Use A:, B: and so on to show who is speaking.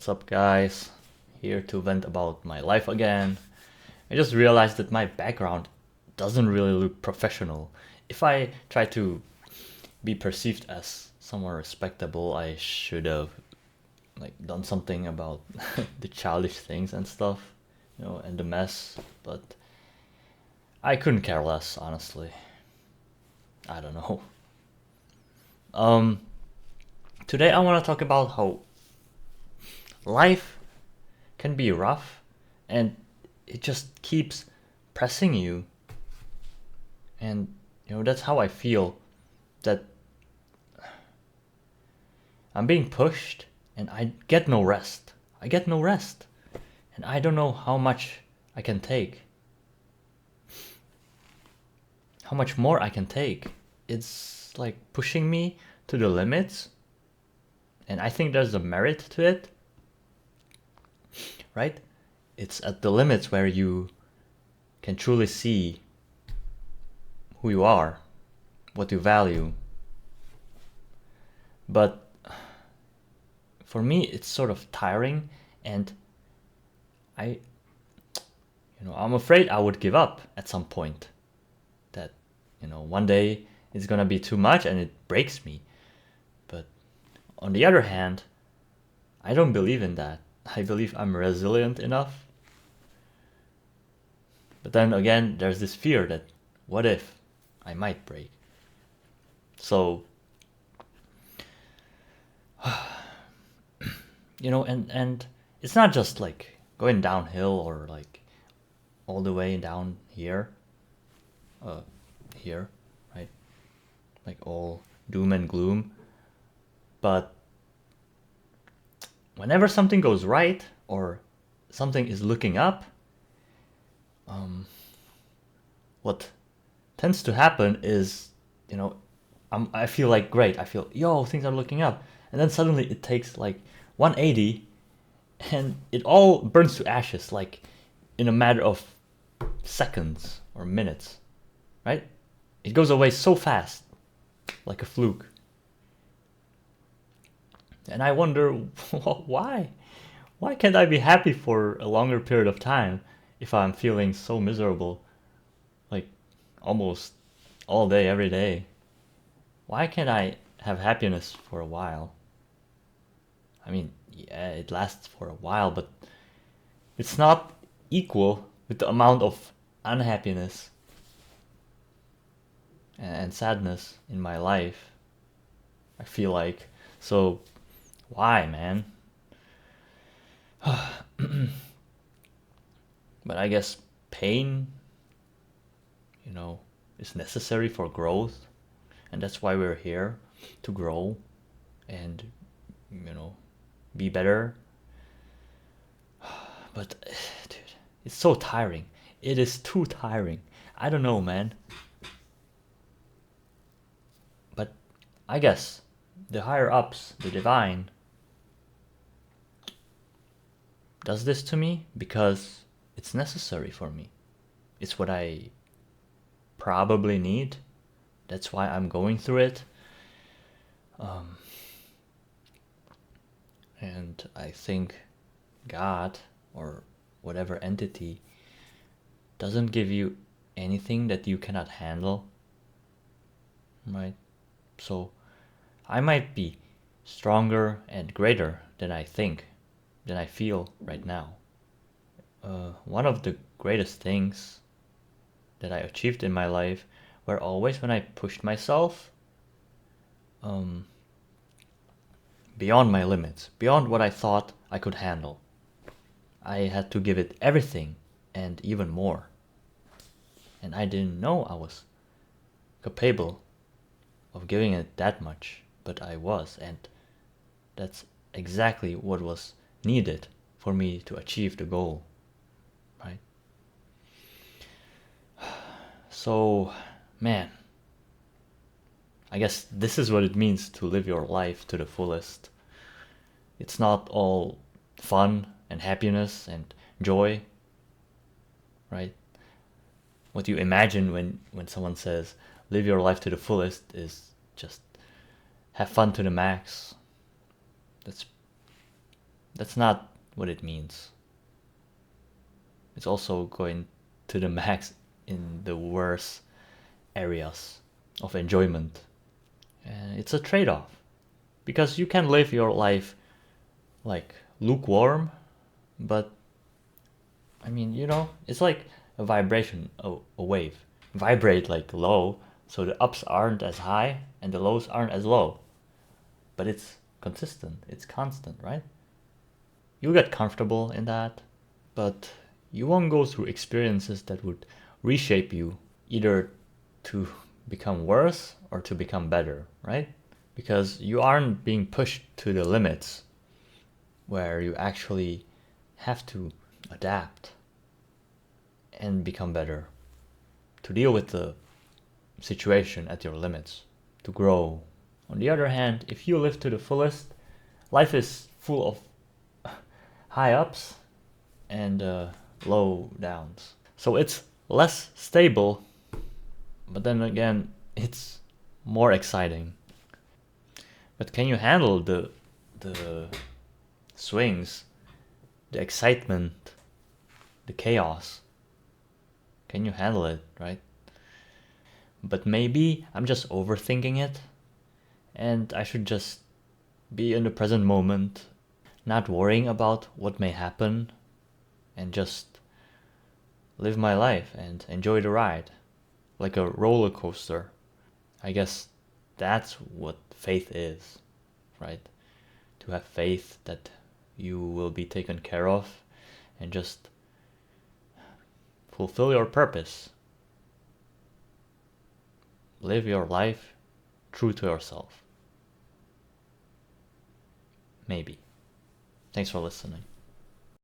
A: What's up, guys? Here to vent about my life again. I just realized that my background doesn't really look professional. If I try to be perceived as someone respectable, I should have done something about the childish things and stuff, and the mess. But I couldn't care less, honestly. I don't know. Um, Today I want to talk about how life can be rough and it just keeps pressing you. And that's how I feel, that I'm being pushed and I get no rest. I get no rest. And I don't know how much I can take. How much more I can take. It's like pushing me to the limits. And I think there's a merit to it. Right? It's at the limits where you can truly see who you are, what you value. But for me, it's sort of tiring, and I'm afraid I would give up at some point. That, one day it's gonna be too much and it breaks me. But on the other hand, I don't believe in that. I believe I'm resilient enough. But then again, there's this fear that what if I might break? So, and it's not just like going downhill or like all the way down here, right? Like all doom and gloom. But whenever something goes right or something is looking up, what tends to happen is, I feel like great. I feel, things are looking up. And then suddenly it takes like 180 and it all burns to ashes, like in a matter of seconds or minutes, right? It goes away so fast, like a fluke. And I wonder, why? Why can't I be happy for a longer period of time if I'm feeling so miserable, like almost all day, every day? Why can't I have happiness for a while? I mean, yeah, it lasts for a while, but it's not equal with the amount of unhappiness and sadness in my life, I feel like. So, why, man? But I guess pain, is necessary for growth. And that's why we're here, to grow and, be better. But, dude, it's so tiring. It is too tiring. I don't know, man. But I guess the higher ups, the divine, does this to me because it's necessary for me. It's what I probably need. That's why I'm going through it. And I think God or whatever entity doesn't give you anything that you cannot handle, right? So I might be stronger and greater than I think, than I feel right now. One of the greatest things that I achieved in my life were always when I pushed myself beyond my limits, beyond what I thought I could handle. I had to give it everything and even more. And I didn't know I was capable of giving it that much, but I was, and that's exactly what was needed for me to achieve the goal, right? So, man, I guess this is what it means to live your life to the fullest. It's not all fun and happiness and joy, right? What you imagine when someone says live your life to the fullest is just have fun to the max. That's That's not what it means. It's also going to the max in the worst areas of enjoyment. And it's a trade-off. Because you can live your life like lukewarm, but I mean, it's like a vibration, a wave. Vibrate like low, so the ups aren't as high and the lows aren't as low. But it's consistent, it's constant, right? You'll get comfortable in that, but you won't go through experiences that would reshape you either to become worse or to become better, right? Because you aren't being pushed to the limits where you actually have to adapt and become better, to deal with the situation at your limits, to grow. On the other hand, if you live to the fullest, life is full of high ups and low downs. So it's less stable, but then again, it's more exciting. But can you handle the swings, the excitement, the chaos? Can you handle it, right? But maybe I'm just overthinking it, and I should just be in the present moment, not worrying about what may happen, and just live my life and enjoy the ride, like a roller coaster. I guess that's what faith is, right? To have faith that you will be taken care of and just fulfill your purpose. Live your life true to yourself. Maybe. Thanks for listening.